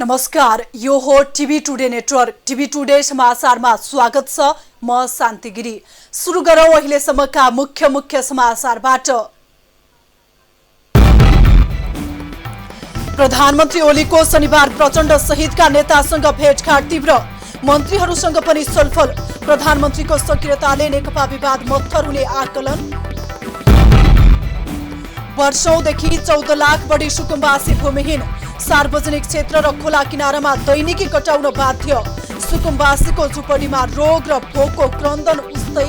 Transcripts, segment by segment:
नमस्कार, यो हो TV today network. TV today समाचारमा स्वागत छ। म शान्ति गिरी। सुरु गरौं अहिलेसम्मका मुख्य समाचारबाट। प्रधानमन्त्री ओलीको शनिबार प्रचण्ड सहितका नेतासँग भेटघाट तीव्र, मन्त्रीहरूसँग पनि छलफल। प्रधानमन्त्रीको सक्रियताले नेकपा विवाद मत्थर हुने आकलन। वर्षौंदेखि 14 लाख बढी सुकुम्बासी भूमिहीन, सार्वजनिक क्षेत्र र खोला किनारामा दैनिकी कटाउन बाध्य। सुकुम्बासीको झुपडीमा रोग र भोकको क्रन्दन उस्तै।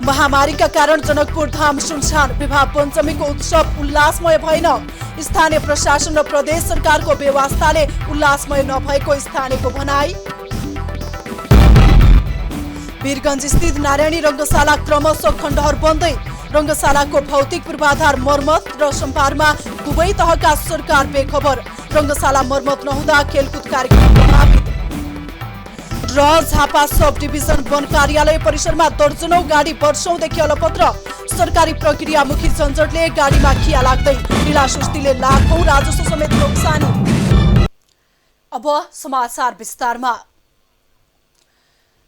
महामारीका कारण जनकपुर धाम सुनसान, विवाह पञ्चमीको उत्सव उल्लासमय भएन। स्थानीय प्रशासन र प्रदेश सरकारको बेवास्ताले उल्लासमय नभएको स्थानीयको भनाई। वीरगञ्ज स्थित नारायणी रङ्गशाला क्रमशः खण्डहर बन्दै, रङ्गशालाको भौतिक पूर्वाधार मर्मत र सम्पारमा दुवै तहका सरकार बेखबर। रङ्गशाला मर्मत नहुँदा खेलकुद कार्यक्रम प्रभावित। र झापा सब डिभिजन वन कार्यालय परिसरमा दर्जनौं गाडी वर्षौंदेखि अलपत्र। सरकारी प्रक्रियामुखी झन्झटले गाडीमा खिया लाग्दै, ढिलासुस्तीले लाखौं राजस्व समेत नोक्सानी। अब समाचार विस्तारमा।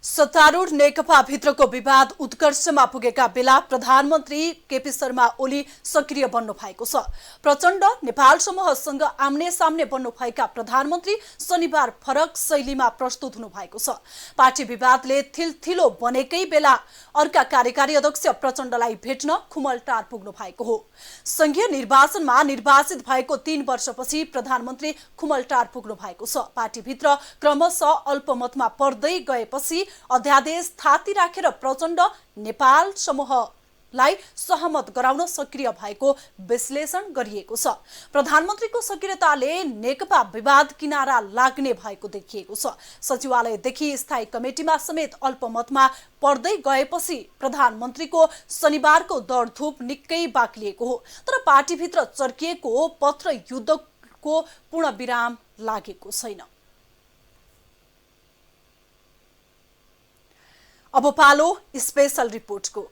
सत्तारूढ नेकपा भित्रको विवाद उत्कर्षमा पुगेका बेला प्रधानमन्त्री केपी शर्मा ओली सक्रिय बन्नु भएको छ। प्रचण्ड नेपाल समूहसँग आम्ने सामने बन्नु भएका प्रधानमन्त्री शनिबार फरक शैलीमा प्रस्तुत हुनु भएको छ। पार्टी विवादले थिलथिलो बनेकै बेला अर्का कार्यकारी अध्यक्ष प्रचण्डलाई भेट्न खुमलटार पुग्नु भएको हो। संघीय निर्वाचनमा निर्वाचित भएको 3 वर्षपछि प्रधानमन्त्री खुमलटार पुग्नु भएको छ। पार्टीभित्र क्रमशः अल्पमतमा पर्दै गएपछि अध्यादेश थाती राखेर प्रचण्ड नेपाल समूहलाई सहमत गराउन सक्रिय भएको विश्लेषण गरिएको छ। प्रधानमन्त्रीको सक्रियताले नेकपा विवाद किनारा लाग्ने भएको देखिएको छ। सचिवालयदेखि स्थायी कमिटीमा समेत अल्पमतमा पर्दै गएपछि प्रधानमन्त्रीको शनिबारको दौडधुप निकै बाक्लिएको हो। तर पार्टीभित्र चर्किएको पत्र युद्धको पूर्ण विराम लागेको छैन। अब पालो स्पेशल रिपोर्टको।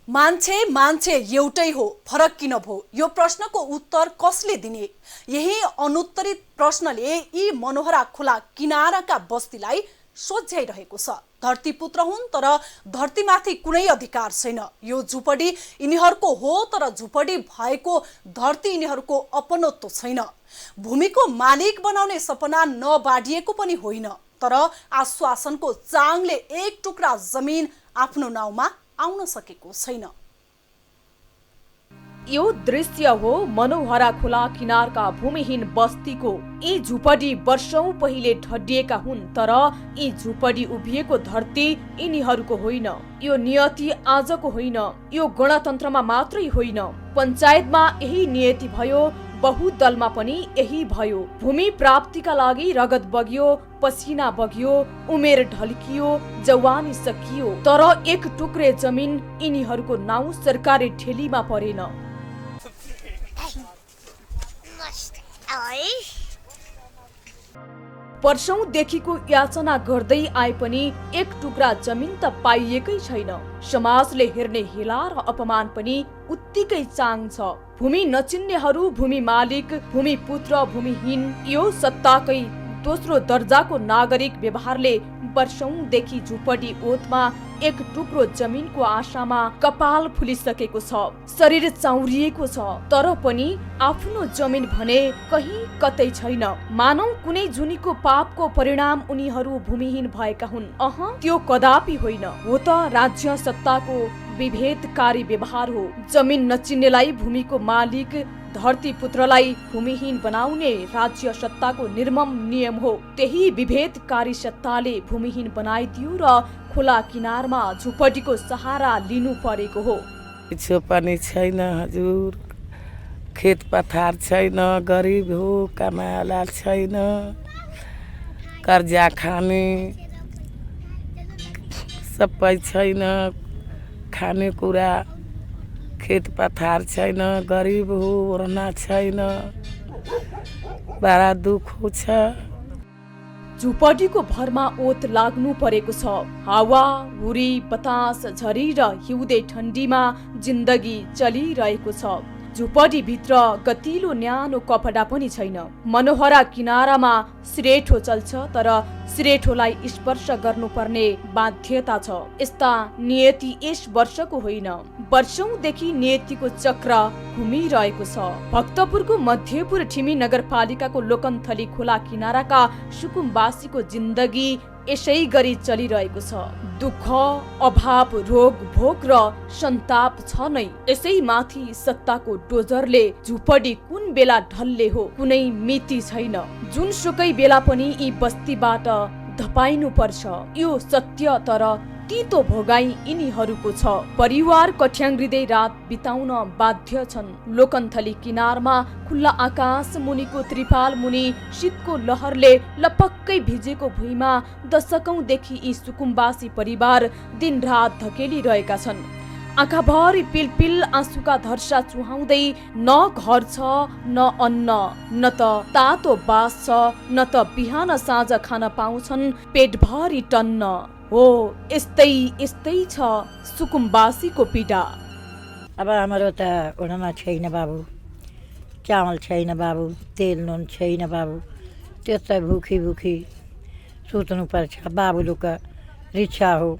मान्छे एउटै हो, फरक किन भो? यो प्रश्नको उत्तर कसले दिने? यही अनुत्तरित प्रश्नले यी मनोहरा खोला किनाराका बस्तीलाई सोझ्याइरहेको छ। धरतीपुत्र हुन् तर धरतीमाथि कुनै अधिकार छैन। यो झुपडी यिनीहरूको हो तर झुपडी भएको धरती यिनीहरूको अपनत्व छैन। भूमिको मालिक बनाउने सपना नबाडिएको पनि होइन, तर आश्वासनको चाङले एक टुक्रा जमिन आफ्नो नाउँमा आउन सकेको छैन। यो दृश्य हो मनोहरा खोला किनारका भूमिहीन बस्तीको। यी झुपडी वर्षौं पहिले ढड्डिएका हुन्, तर यी झुपडी उभिएको धरती यिनीहरूको होइन। यो नियति आजको होइन, यो गणतन्त्रमा मात्रै होइन, पञ्चायतमा यही नियति भयो, बहुदलमा पनि यही भयो। भूमि प्राप्तिका लागि रगत बग्यो, पसिना बग्यो, उमेर ढल्कियो, जवानी सकियो, तर एक टुक्रे जमिन यिनीहरूको नाउँ सरकारी ठेलीमा परेन। वर्षौंदेखिको याचना गर्दै आए पनि एक टुक्रा जमिन त पाइएकै छैन। समाजले हेर्ने हेला र अपमान पनि उत्तिकै चाङ छ। भूमि नचिन्नेहरू भूमि मालिक, भूमि पुत्र, भूमिहीन, यो सत्ताकै दोस्रो दर्जाको नागरिक व्यवहारले वर्षौंदेखि झुपडी ओतमा एक टुक्रो जमिनको आशामा कपाल फुलिसकेको छ, शरीर चाउरिएको छ, तर पनि आफ्नो जमिन भने कहीँ कतै छैन। मानौ कुनै जुनीको पापको परिणाम उनीहरू भूमिहीन भएका हुन्। त्यो कदापि होइन, हो त राज्य सत्ताको विभेदकारी व्यवहार हो। जमिन नचिन्नेलाई भूमिको मालिक, धरती पुत्रलाई भूमिहीन बनाउने राज्य सत्ताको निर्मम नियम हो। त्यही विभेदकारी सत्ताले भूमिहीन बनाइदियो र खोला किनारमा झुपडीको सहारा लिनु परेको हो। किछो पनि छैन हजुर, खेत पथार छैन, गरिब हो, कमाला छैन, कर्जा खाने सबै छैन, खाने कुरा खेत पथार छैन, गरिब हो, ओर्ना छैन, बड़ा दुख छ। झुपडीको भरमा ओत लाग्नु परेको छ। हावा, हुरी, बतास, झरी र हिउँदे ठण्डीमा जिन्दगी चलिरहेको छ। झुपडी भित्र गतिलो न्यानो कपडा पनि छैन। मनोहरा किनारामा सिरेठो चल्छ, तर सिरेठोलाई स्पर्श गर्नुपर्ने बाध्यता छ। यस्ता नियति यस वर्षको होइन, वर्षौंदेखि नियतिको चक्र घुमिरहेको छ। भक्तपुरको मध्यपुर ठिमी नगरपालिकाको लोकन्थली खोला किनाराका सुकुम्बासीको जिन्दगी यसै गरी चलिरहेको छ। दुःख, अभाव, रोग भोग र सन्ताप छ नै। यसै माथि सत्ताको डोजरले झुपडी कुन बेला ढल्ले हो कुनै मिति छैन। जुनसुकै बेला पनि यी बस्तीबाट धपाइनु पर्छ, यो सत्य। तर तीतो भोगाई यिनीहरूको छ। परिवार कठ्याङ्ग्रिँदै रात बिताउन बाध्य छन्। लोकन्थली किनारमा खुल्ला आकाश मुनिको त्रिपाल मुनि शीतको लहरले लपक्कै भिजेको भुइँमा दशकौंदेखि यी सुकुम्बासी परिवार दिनरात धकेलिरहेका छन्। आँखाभरि पिलपिल आँसुका धर्सा चुहाउँदै न घर छ, न अन्न, न त तातो बास छ, न त बिहान साँझ खान पाउँछन् पेटभरि टन्न। हो, यस्तै छ सुकुम्बासीको पीडा। अब हाम्रो त ओढ्न छैन बाबु, चामल छैन बाबु, तेल नुन छैन बाबु, त्यस्तै भुखी सुत्नुपर्छ। बाबुलुको रिक्सा हो,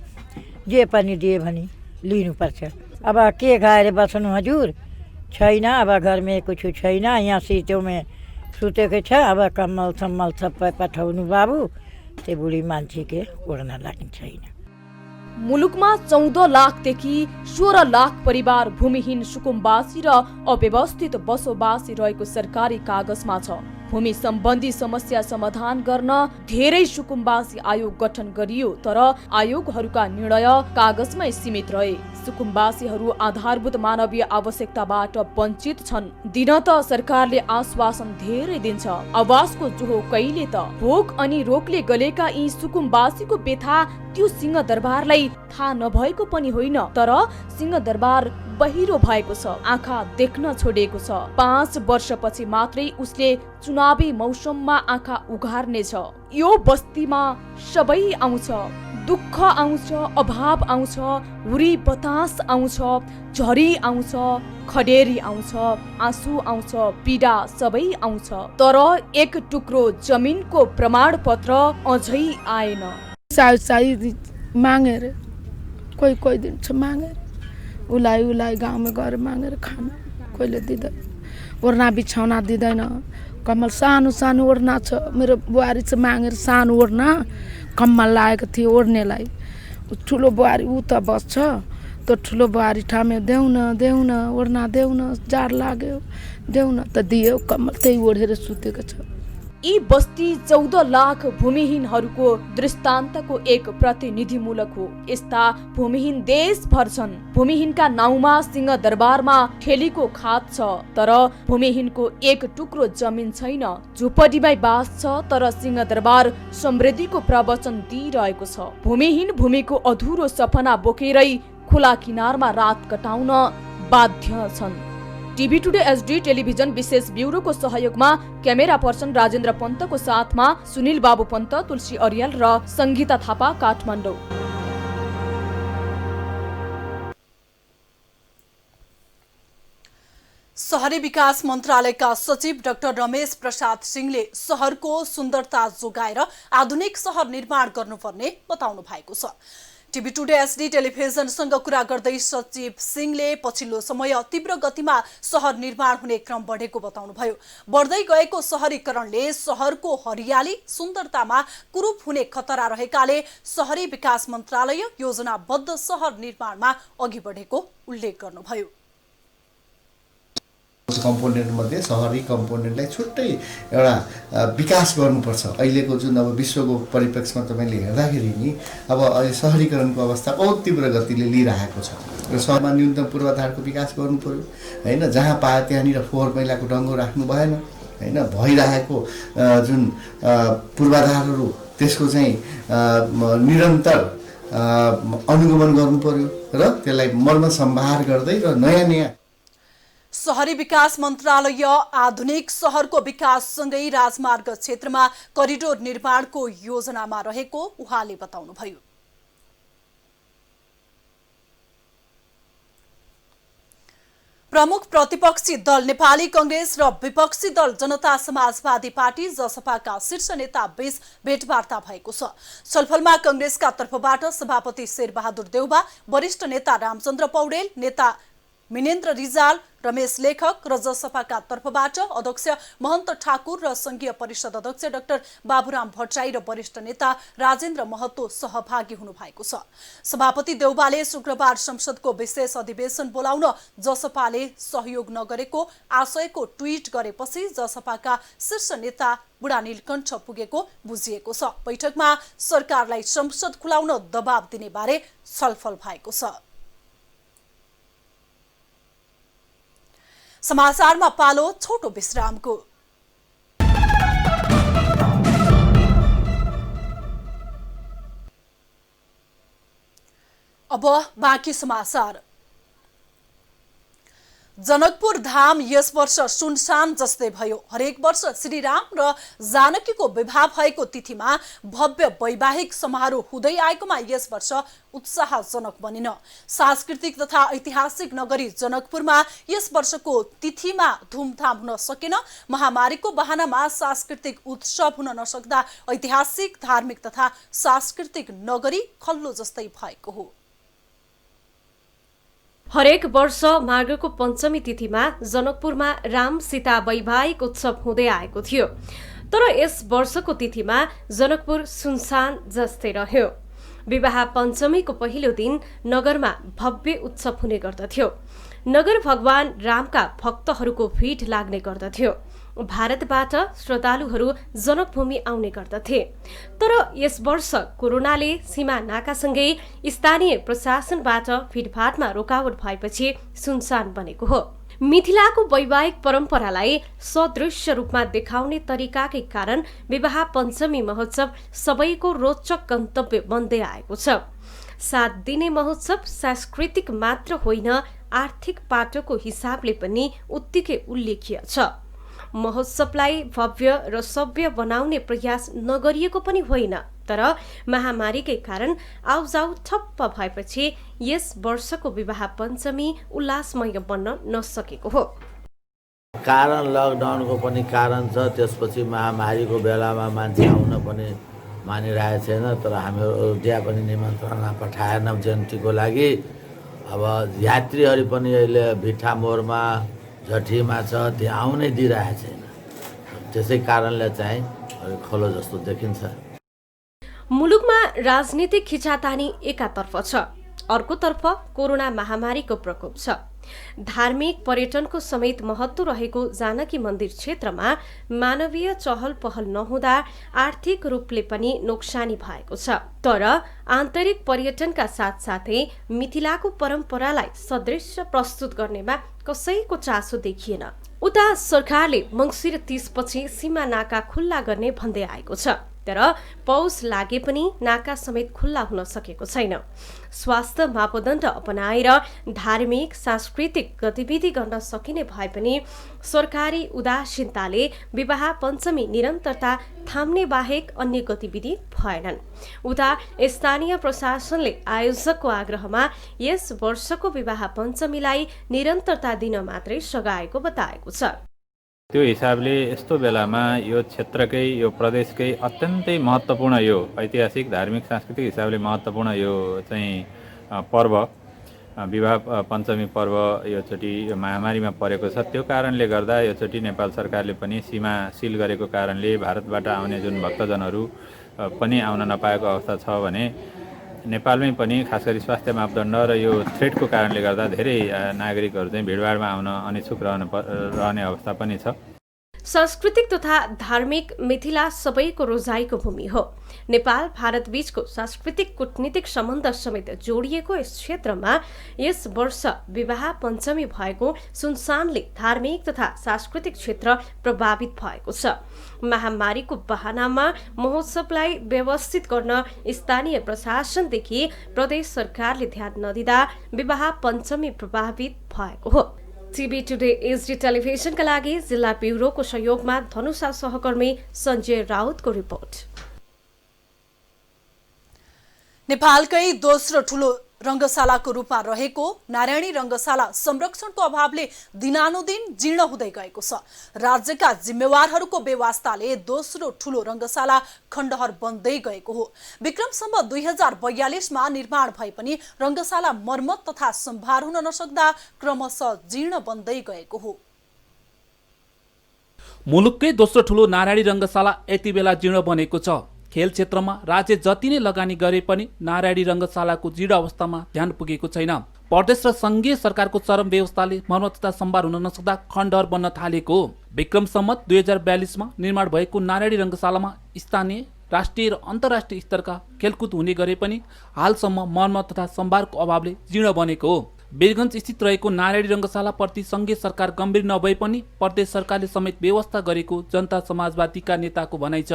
जे पनि दिए भने लिनुपर्छ। अब के खाएर बस्नु हजुर? छैन, अब घरमा कुछ छैन। यहाँ सिटोमा सुतेको छ। अब कम्मल सम्मल सबै पठाउनु बाबु, त्यो बुढी मान्छेके ओढ्न लाग्ने छैन। मुलुकमा 14 लाखदेखि 16 लाख परिवार भूमिहीन सुकुम्बासी र अव्यवस्थित बसोबासी रहेको सरकारी कागजमा छ। भूमि सम्बन्धी समस्या समाधान गर्न धेरै सुकुम्बासी आयोग गठन गरियो, तर आयोगहरूका निर्णय कागजमै सीमित रहे। सुकुम्बासीहरू आधारभूत मानवीय आवश्यकताबाट वञ्चित छन्। दिन त सरकारले आश्वासन धेरै दिन्छ, आवासको जोहो कहिले त। भोक अनि रोगले गलेका यी सुकुम्बासीको व्यथा त्यो सिंहदरबारलाई थाहा नभएको पनि होइन, तर सिंहदरबार बहिरो भएको छ, आँखा देख्न छोडेको छ। 5 वर्षपछि मात्रै उसले चुनावी मौसममा आँखा उघार्नेछ। यो बस्तीमा सबै आउँछ, दुःख आउँछ, अभाव आउँछ, हुरी बतास आउँछ, झरी आउँछ, खडेरी आउँछ, आँसु आउँछ, पीडा सबै आउँछ। तर एक टुक्रो जमिनको प्रमाणपत्र अझै आएन। साई मागेर कोही दिन्छ मागेर, उलाई गाउँमा गएर मागेर खानु, कोहीले दिँदैन। ओढ्ना बिछाउना दिँदैन। कम्मल सानो ओढ्ना छ, मेरो बुहारी चाहिँ मागेर सानो ओढ्ना कम्मल लागेको थियो ओढ्नेलाई। ठुलो बुहारी ऊ त बस्छ, त्यो ठुलो बुहारी ठामे देऊ न ओढ्ना देऊ न, जाड लाग्यो देऊ न, त दियो कम्मल, त्यही ओढेर सुतेको छ। यी बस्ती 14 लाख भूमिहीनहरूको दृष्टान्तको एक प्रतिनिधिमूलक हो। यस्ता भूमिहीन देशभर छन्। भूमिहीनका नाउँमा सिंहदरबारमा ठेलीको खात छ, तर भूमिहीनको एक टुक्रो जमिन छैन। झुपडीमै बास छ, तर सिंहदरबार समृद्धिको प्रवचन दिइरहेको छ। भूमिहीन भूमिको अधुरो सपना बोकेरै खोला किनारमा रात कटाउन बाध्य छन्। टिभी टुडे एचडी टेलिभिजन विशेष ब्युरोको सहयोगमा क्यामेरा पर्सन राजेन्द्र पन्तको साथमा सुनिल बाबु पन्त, तुलसी अरियाल र संगीता थापा, काठमाडौँ। शहरी विकास मन्त्रालयका सचिव डाक्टर रमेश प्रसाद सिंहले शहरको सुन्दरता जोगाएर आधुनिक शहर निर्माण गर्नुपर्ने बताउनु भएको छ। टिभी टुडे एचडी टेलिभिजनसँग कुरा गर्दै सचिव सिंहले पछिल्लो समय तीव्र गतिमा शहर निर्माण हुने क्रम बढेको बताउनुभयो। बढ्दै गएको शहरीकरणले शहरको हरियाली सुन्दरतामा कुरूप हुने खतरा रहेकाले शहरी विकास मन्त्रालय योजनाबद्ध शहर निर्माणमा अघि बढेको उल्लेख गर्नुभयो। कम्पोनेन्ट मध्ये शहरी कम्पोनेन्टलाई छुट्टै एउटा विकास गर्नुपर्छ। अहिलेको जुन अब विश्वको परिप्रेक्ष्यमा तपाईँले हेर्दाखेरि नि अब अहिले शहरीकरणको अवस्था बहुत तीव्र गतिले लिइरहेको छ र शहरमा न्यूनतम पूर्वाधारको विकास गर्नु पर्यो हैन। जहाँ पाए त्यहाँनिर फोहोर मैलाको डङ्गो राख्नु भएन हैन। भइरहेको जुन पूर्वाधारहरू त्यसको चाहिँ निरन्तर अनुगमन गर्नु पर्यो र त्यसलाई मर्मत सम्भार गर्दै र नयाँ शहरी विकास मन्त्रालय आधुनिक शहरको विकाससँगै राजमार्ग क्षेत्रमा करिडोर निर्माणको योजनामा रहेको उहाँले बताउनुभयो। प्रमुख प्रतिपक्षी दल नेपाली कांग्रेस र विपक्षी दल जनता समाजवादी पार्टी जसपाका शीर्ष नेता बीच भेटवार्ता भएको छ। छलफलमा कांग्रेसका तर्फबाट सभापति शेरबहादुर देउबा, वरिष्ठ नेता रामचन्द्र पौडेल, नेता मिनेन्द्र रिजाल, रमेश लेखक र जसपाका तर्फबाट अध्यक्ष महन्त ठाकुर र संघीय परिषद अध्यक्ष डाक्टर बाबुराम भट्टराई र वरिष्ठ नेता राजेन्द्र महतो सहभागी हुनुभएको छ। सभापति देउबाले शुक्रबार संसदको विशेष अधिवेशन बोलाउन जसपाले सहयोग नगरेको आशयको ट्वीट गरेपछि जसपाका शीर्ष नेता बुढा नीलकण्ठ पुगेको बुझिएको छ। बैठकमा सरकारलाई संसद खुलाउन दबाब दिने बारे छलफल भएको छ। समाचारमा पालो छोटो विश्रामको। अब बाँकी समाचार। जनकपुर धाम यस वर्ष सुनसान जस्तै भयो। हरेक वर्ष श्रीराम र जानकीको विवाह भएको तिथिमा भव्य वैवाहिक समारोह हुँदै आएकोमा यस वर्ष उत्साहजनक बनिन। सांस्कृतिक तथा ऐतिहासिक नगरी जनकपुरमा यस वर्षको तिथिमा धुमधाम हुन सकेन। महामारीको बहानामा सांस्कृतिक उत्सव हुन नसक्दा ऐतिहासिक, धार्मिक तथा सांस्कृतिक नगरी खल्लो जस्तै भएको हो। हरेक वर्ष माघको पञ्चमी तिथिमा जनकपुरमा राम सीता वैवाहिक उत्सव हुँदै आएको थियो, तर यस वर्षको तिथिमा जनकपुर सुनसान जस्तै रह्यो। विवाह पञ्चमीको पहिलो दिन नगरमा भव्य उत्सव हुने गर्दथ्यो। नगर भगवान रामका भक्तहरूको भिड लाग्ने गर्दथ्यो। भारतबाट श्रद्धालुहरू जनकभूमि आउने गर्दथे, तर यस वर्ष कोरोनाले सीमा नाकासँगै स्थानीय प्रशासनबाट भिडभाडमा रोकावट भएपछि सुनसान बनेको हो। मिथिलाको वैवाहिक परम्परालाई सदृश्य रूपमा देखाउने तरिकाकै कारण विवाह पञ्चमी महोत्सव सबैको रोचक गन्तव्य बन्दै आएको छ। 7 दिने महोत्सव सांस्कृतिक मात्र होइन, आर्थिक पाटोको हिसाबले पनि उत्तिकै उल्लेख्य छ। महोत्सवलाई भव्य र सभ्य बनाउने प्रयास नगरिएको पनि होइन, तर महामारीकै कारण आउजाउ ठप्प भएपछि यस वर्षको विवाह पञ्चमी उल्लासमय बन्न नसकेको हो। कारण लकडाउनको पनि कारण छ। त्यसपछि महामारीको बेलामा मान्छे आउन पनि मानिरहेको छैन, तर हामीहरू त्यहाँ पनि निमन्त्रणा पठाएनौँ जयन्तीको लागि। अब यात्रीहरू पनि अहिले भिठा मोडमा झठीमा छ, त्यहाँ आउनै दिइरहेको छैन। त्यसै कारणले चाहिँ खलो जस्तो देखिन्छ। मुलुकमा राजनीतिक खिचातानी एकातर्फ छ, अर्कोतर्फ कोरोना महामारीको प्रकोप छ। धार्मिक पर्यटनको समेत महत्त्व रहेको जानकी मन्दिर क्षेत्रमा मानवीय चहल पहल नहुँदा आर्थिक रूपले पनि नोक्सानी भएको छ, तर आन्तरिक पर्यटनका साथसाथै मिथिलाको परम्परालाई सदृश्य प्रस्तुत गर्नेमा कसैको चासो देखिएन। उता सरकारले मङ्सिर 30 पछि सीमा नाका खुल्ला गर्ने भन्दै आएको छ, तर पौष लागे पनि नाका समेत खुल्ला हुन सकेको छैन। स्वास्थ्य मापदण्ड अपनाएर धार्मिक सांस्कृतिक गतिविधि गर्न सकिने भए पनि सरकारी उदासीनताले विवाह पञ्चमी निरन्तरता थाम्ने बाहेक अन्य गतिविधि भएनन्। उता स्थानीय प्रशासनले आयोजकको आग्रहमा यस वर्षको विवाह पञ्चमीलाई निरन्तरता दिन मात्रै सघाएको बताएको छ। त्यो हिसाबले यस्तो बेलामा यो क्षेत्रकै, यो प्रदेशकै अत्यन्तै महत्त्वपूर्ण यो ऐतिहासिक, धार्मिक, सांस्कृतिक हिसाबले महत्त्वपूर्ण यो चाहिँ पर्व, विवाह पञ्चमी पर्व योचोटि यो महामारीमा परेको छ। त्यो कारणले गर्दा योचोटि नेपाल सरकारले पनि सीमा सिल गरेको कारणले भारतबाट आउने जुन भक्तजनहरू पनि आउन नपाएको अवस्था छ भने नेपालमै पनि खास गरी स्वास्थ्य मापदण्ड र यो थ्रेडको कारणले गर्दा धेरै नागरिकहरू चाहिँ भिडभाडमा आउन अनिच्छुक रहने अवस्था पनि छ। सांस्कृतिक तथा धार्मिक मिथिला सबैको रोजाइको भूमि हो। नेपाल भारत बीचको सांस्कृतिक कूटनीतिक सम्बन्ध समेत जोडिएको यस क्षेत्रमा यस वर्ष विवाह पञ्चमी भएको सुनसानले धार्मिक तथा सांस्कृतिक क्षेत्र प्रभावित भएको छ। महामारीको बहानामा महोत्सवलाई व्यवस्थित गर्न स्थानीय प्रशासनदेखि प्रदेश सरकारले ध्यान नदिँदा विवाह पञ्चमी प्रभावित भएको हो। टिभी टुडे एचडी टेलिभिजनका लागि जिल्ला ब्युरोको सहयोगमा धनुषा सहकर्मी सञ्जय राउतको रिपोर्ट। नेपालकै दोस्रो ठूलो रंगशालाको रूपमा रहेको नारायणी रंगशाला संरक्षणको अभावले दिनानुदिन जीर्ण हुँदै गएको छ। राज्यका जिम्मेवारहरूको बेवास्ताले दोस्रो ठूलो रंगशाला खण्डहर बन्दै गएको हो। विक्रमसम्म 2042 मा निर्माण भए पनि रंगशाला मर्मत तथा सम्भार हुन नसक्दा क्रमशः जीर्ण बन्दै गएको हो। मुलुककै दोस्रो ठूलो नारायणी रंगशाला यति बेला जीर्ण बनेको छ। खेल क्षेत्रमा राज्य जति नै लगानी गरे पनि नारायणी रंगशालाको जीर्ण अवस्थामा ध्यान पुगेको छैन। प्रदेश र संघीय सरकारको चरम व्यवस्थाले मर्मत तथा सम्भार हुन नसक्दा खण्डहर बन्न थालेको हो। विक्रम सम्मत 2042 मा निर्माण भएको नारायणी रंगशालामा स्थानीय, राष्ट्रिय र अन्तर्राष्ट्रिय स्तरका खेलकुद हुने गरे पनि हालसम्म मर्मत तथा सम्भारको अभावले जीर्ण बनेको हो। वीरगञ्ज स्थित रहेको नारायणी रंगशाला प्रति संघीय सरकार गम्भीर नभए पनि प्रदेश सरकारले समेत व्यवस्था गरेको जनता समाजवादीका नेताको भनाइ छ।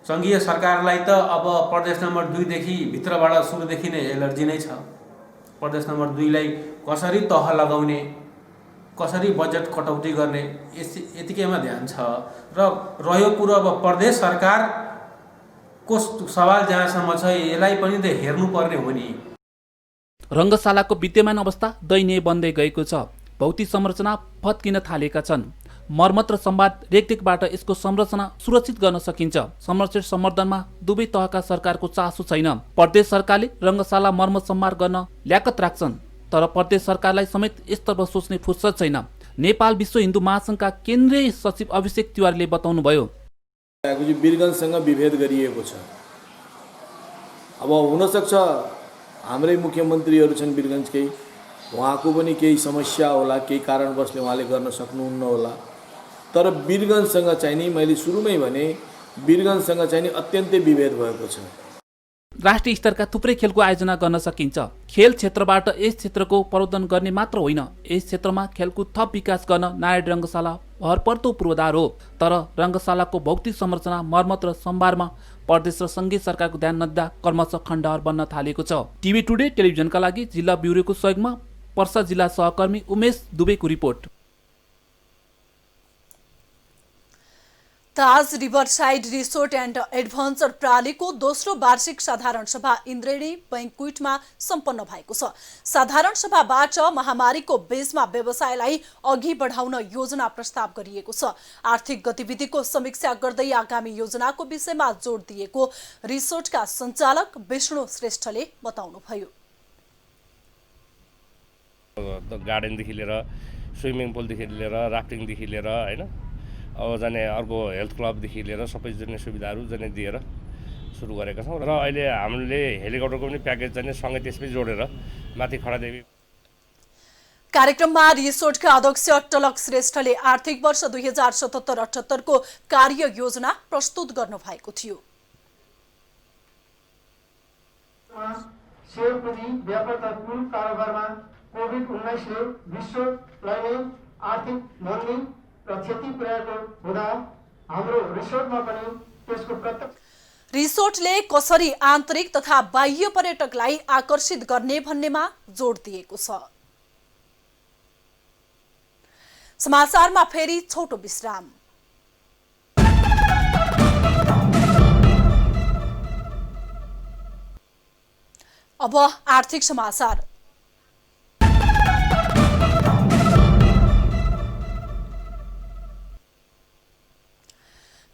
संघीय सरकारलाई त अब प्रदेश नम्बर 2 देखि भित्रबाट सुरुदेखि नै एलर्जी नै छ। प्रदेश नम्बर 2 लाई कसरी तह लगाउने, कसरी बजेट कटौती गर्ने यतिकैमा ध्यान छ। र रह्यो कुरो अब प्रदेश सरकारको सवाल जहाँसम्म छ यसलाई पनि त हेर्नुपर्ने हो नि। रंगशालाको विद्यमान अवस्था दयनीय बन्दै गएको छ। भौतिक संरचना फत्किन थालेका छन्। मर्मत र सम्वाद रेखदेखबाट यसको संरचना सुरक्षित गर्न सकिन्छ। संरक्षण सम्वर्धनमा दुवै तहका सरकारको चासो छैन। प्रदेश सरकारले रंगशाला मर्मत सम्भार गर्न ल्याकत राख्छन्, तर प्रदेश सरकारलाई समेत यस्तर्फ सोच्ने फुर्सद छैन। नेपाल विश्व हिन्दू महासंघका केन्द्रीय सचिव अभिषेक तिवारीले बताउनुभयो। वीरगञ्जसँग विभेद गरिएको छ। अब हुनसक्छ हाम्रै मुख्यमन्त्रीहरू छन् वीरगञ्जकै, उहाँको पनि केही समस्या होला, केही कारणवशले उहाँले गर्न सक्नुहुन्न होला। तर वीरगञ्जसँग चाहिँ नि मैले सुरुमै भने वीरगञ्जसँग चाहिँ नि अत्यन्तै विभेद भएको छ। राष्ट्रिय स्तरका थुप्रै खेलको आयोजना गर्न सकिन्छ। खेल क्षेत्रबाट यस क्षेत्रको प्रवर्धन गर्ने मात्र होइन, यस क्षेत्रमा खेलको थप विकास गर्न नारायणी रंगशाला भरपर्दो पूर्वाधार हो। तर रंगशालाको भौतिक संरचना मर्मत र सम्भारमा प्रदेश र संघीय सरकारको ध्यान नदिँदा क्रमशः खण्डहर बन्न थालेको छ। टिभी टुडे टेलिभिजनका लागि जिल्ला ब्युरोको सहयोगमा पर्सा जिल्ला सहकर्मी उमेश दुबेको रिपोर्ट। Taj riverside resort and adventure प्रालीको दोस्रो वार्षिक साधारण सभा इन्द्रेणी बैंक्वेटमा सम्पन्न भएको छ। साधारण सभाबाट महामारीको बीचमा व्यवसायलाई अघि बढाउन योजना प्रस्ताव गरिएको छ। आर्थिक गतिविधिको समीक्षा गर्दै आगामी योजनाको विषयमा जोड दिएको रिसोर्टका सञ्चालक विष्णु श्रेष्ठले बताउनुभयो। गार्डनदेखि लिएर स्विमिङ पुलदेखि लिएर राफ्टिङदेखि लिएर हैन अब जाने अर्को हेल्थ क्लबदेखि लिएर सबै जाने सुविधाहरू जाने दिएर सुरु गरेका छौँ। र अहिले हामीले हेलिकप्टरको पनि प्याकेज जाने सँगै त्यसमै जोडेर माथि खडादेवी। कार्यक्रममा रिसोर्टका अध्यक्ष टलक श्रेष्ठले आर्थिक वर्ष 2077-78 को कार्य योजना प्रस्तुत गर्नु भएको थियो। कोभिड-19 ले विश्वलाई नै आर्थिक मन्दी र क्षति पुर्याएको हुँदा हाम्रो रिसोर्टमा पनि त्यसको प्रत्यक्ष रिसोर्टले कसरी आन्तरिक तथा बाह्य पर्यटकलाई आकर्षित गर्ने भन्नेमा जोड दिएको छ। समाचारमा फेरि छोटो विश्राम। अब आर्थिक समाचार।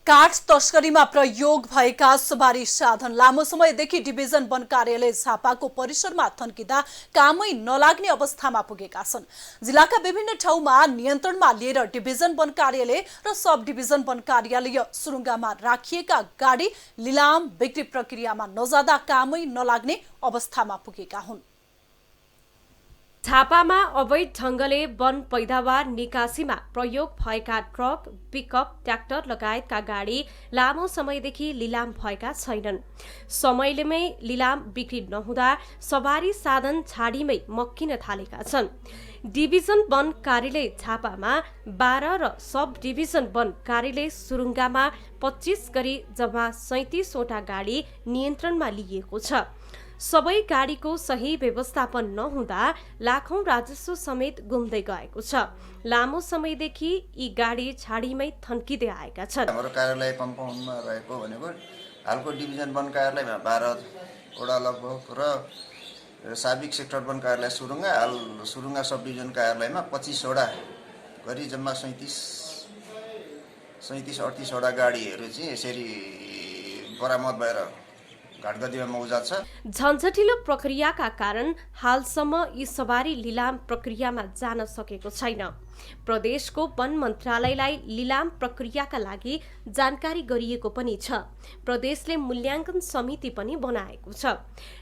काठ तस्करीमा प्रयोग भएका सवारी साधन लामो समयदेखि डिभिजन वन कार्यालय झापाको परिसरमा थन्किँदा कामै नलाग्ने अवस्थामा पुगेका छन्। जिल्लाका विभिन्न ठाउँमा नियन्त्रणमा लिएर डिभिजन वन कार्यालय र सब डिभिजन वन कार्यालय सुरुङ्गामा राखिएका गाडी लिलाम बिक्री प्रक्रियामा नजाँदा कामै नलाग्ने अवस्थामा पुगेका हुन्। झापामा अवैध ढंगले वन पैदावार निकासीमा प्रयोग भएका ट्रक, पिकअप, ट्र्याक्टर लगायतका गाडी लामो समयदेखि लिलाम भएका छैनन्। समयमै लिलाम बिक्री नहुँदा सवारी साधन झाडीमै मक्किन थालेका छन्। डिभिजन वन कार्यालय झापामा 12 र सब डिभिजन वन कार्यालय सुरुङ्गामा 25 गरी जम्मा 37 वटा गाडी नियन्त्रणमा लिइएको छ। सबै गाडीको सही व्यवस्थापन नहुँदा लाखौं राजस्व समेत गुम्दै गएको छ। लामो समयदेखि यी गाडी झाडीमै थन्किँदै आएका छन्। हाम्रो कार्यालय कम्पाउन्डमा रहेको भनेको हालको डिभिजन 1 कार्यालयमा 12वटा लगभग र साबिक सेक्टर 1 कार्यालय सुरुङ्गा, हाल सुरुङ्गा सब डिभिजन कार्यालयमा 25वटा गरी जम्मा 37-38वटा गाडीहरू चाहिँ यसरी बरामद भएर घाटगतिमा मौजाद छ। झन्झटिलो प्रक्रियाका कारण हालसम्म यी सवारी लिलाम प्रक्रियामा जान सकेको छैन। प्रदेशको वन मन्त्रालयलाई लिलाम प्रक्रियाका लागि जानकारी गरिएको पनि छ। प्रदेशले मूल्याङ्कन समिति पनि बनाएको छ।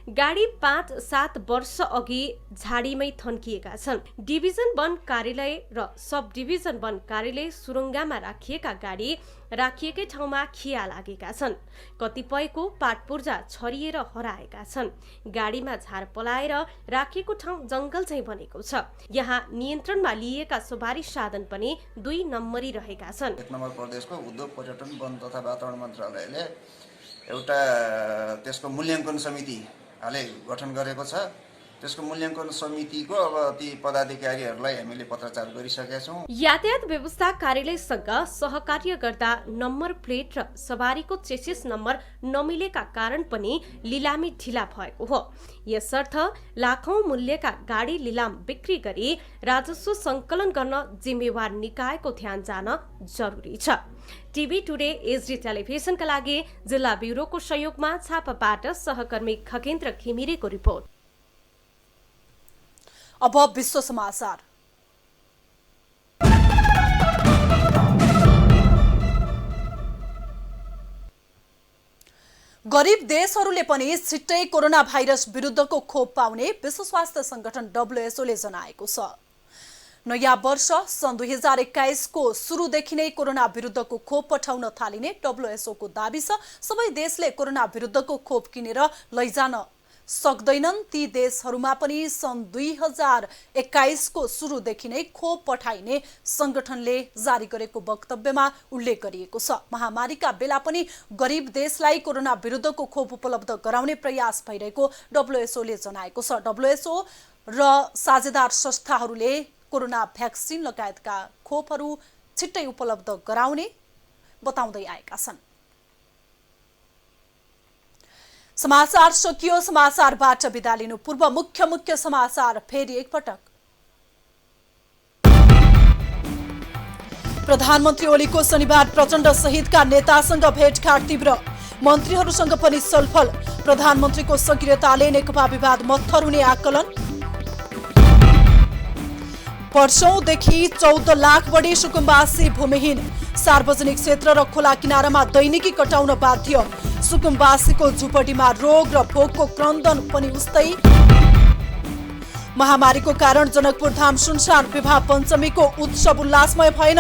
गाडी 5-7 वर्ष अघि झाडीमै थन्किएका छन्। डिभिजन 1 कार्यालय र सब डिभिजन 1 कार्यालय सुरुङ्गामा राखिएका गाडी राखिएकै ठाउँमा खिया लागेका छन्। कतिपयको पाटपुर्जा छरिएर हराएका छन्। गाडीमा झार पलाएर राखिएको ठाउँ जंगल चाहिँ बनेको छ। यहाँ नियन्त्रणमा लिएका सवारी साधन पनि 2 नम्बरी रहेका छन्। 1 नम्बर प्रदेशको उद्योग पर्यटन वन तथा वातावरण मन्त्रालयले एउटा त्यसको मूल्याङ्कन समिति हालै गठन गरेको छ। त्यसको मूल्याङ्कन समितिको अब ती पदाधिकारीहरूलाई हामीले पत्राचार गरिसकेका छौँ। यातायात व्यवस्था कार्यालयसँग सहकार्य गर्दा नम्बर प्लेट र सवारीको चेसिस नम्बर नमिलेका कारण पनि लिलामी ढिला भएको हो। यसर्थ लाखौं मूल्यका गाडी लिलाम बिक्री गरी राजस्व सङ्कलन गर्न जिम्मेवार निकायको ध्यान जान जरुरी छ। टिभी टुडे एचडी टेलिभिजनका लागि जिल्ला ब्युरोको सहयोगमा छापाबाट सहकर्मी खगेन्द्र घिमिरेको रिपोर्ट। अब विश्व समाचार। गरीब देशहरूले पनि छिट्टै कोरोना भाइरस विरुद्धको खोप पाउने विश्व स्वास्थ्य संगठन WHO ले जनाएको छ। नयाँ वर्ष सन् 2021 को सुरुदेखि नै कोरोना विरुद्धको खोप पठाउन थालिने WHO को दाबी छ। सबै देशले कोरोना विरुद्धको खोप किनेर लैजान सक्दैनन्। ती देशहरूमा पनि सन् 2021 को सुरुदेखि नै खोप पठाइने संगठनले जारी गरेको वक्तव्यमा उल्लेख गरिएको छ। महामारीका बेला पनि गरीब देशलाई कोरोना विरुद्धको खोप उपलब्ध गराउने प्रयास भइरहेको WHO ले जनाएको छ। WHO र साझेदार संस्थाहरूले कोरोना भ्याक्सिन लगायतका खोपहरू छिट्टै उपलब्ध गराउने बताउँदै आएका छन्। समाचार सकियो। समाचारबाट बिदा लिनु पूर्व मुख्य समाचार फेरि एकपटक। प्रधानमन्त्री ओलीको शनिबार प्रचण्ड सहितका नेतासँग भेटघाट तीव्र, मन्त्रीहरूसँग पनि छलफल। प्रधानमन्त्रीको सक्रियताले नेकपा विवाद मत्थर हुने आकलन। वर्षौंदेखि 14 लाख बढी सुकुम्बासी भूमिहीन, सार्वजनिक क्षेत्र र खोला किनारामा दैनिकी कटाउन बाध्य। सुकुम्बासीको झुपडीमा रोग र भोकको क्रन्दन पनि उस्तै। महामारीको कारण जनकपुर धाम सुनसान, विवाह पञ्चमीको उत्सव उल्लासमय भएन।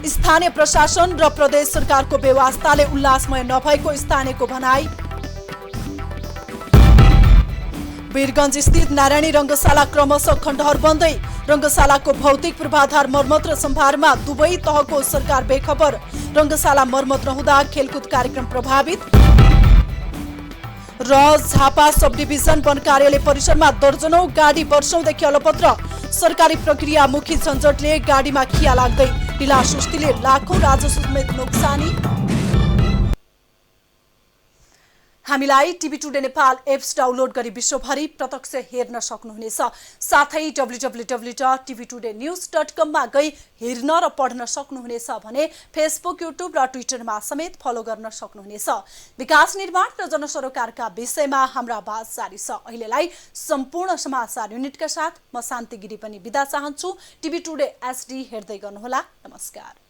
स्थानीय प्रशासन र प्रदेश सरकारको बेवास्ताले उल्लासमय नभएको स्थानीयको भनाई। वीरगञ्ज स्थित नारायणी रंगशाला क्रमशः खण्डहर बन्दै, रंगशालाको भौतिक पूर्वाधार मर्मत र सम्भारमा दुवै तहको सरकार बेखबर। रंगशाला मर्मत नहुँदा खेलकुद कार्यक्रम प्रभावित। र झापा सब डिभिजन वन कार्यालय परिसरमा दर्जनौं गाडी वर्षौंदेखि अलपत्र, सरकारी प्रक्रिया मुखी झन्झटले गाडीमा खिया लाग्दै, ढिला सुस्तीले लाखौं राजस्व समेत नोक्सानी। हामीलाई TV today Nepal apps download गरी विश्वभरि प्रत्यक्ष हेर्न सक्नुहुनेछ। साथै www.tvtoday.news.com मा गई हेर्न र पढ्न सक्नुहुनेछ भने फेसबुक, युट्युब र ट्विटरमा समेत फलो गर्न सक्नुहुनेछ। विकास निर्माण र जनसरोकारका विषयमा हाम्रा आवाज जारी छ। अहिलेलाई सम्पूर्ण समाचार युनिटका साथ म शान्ति गिरी पनि बिदा चाहन्छु। टिभी टुडे एचडी हेर्दै गर्नुहोला। नमस्कार।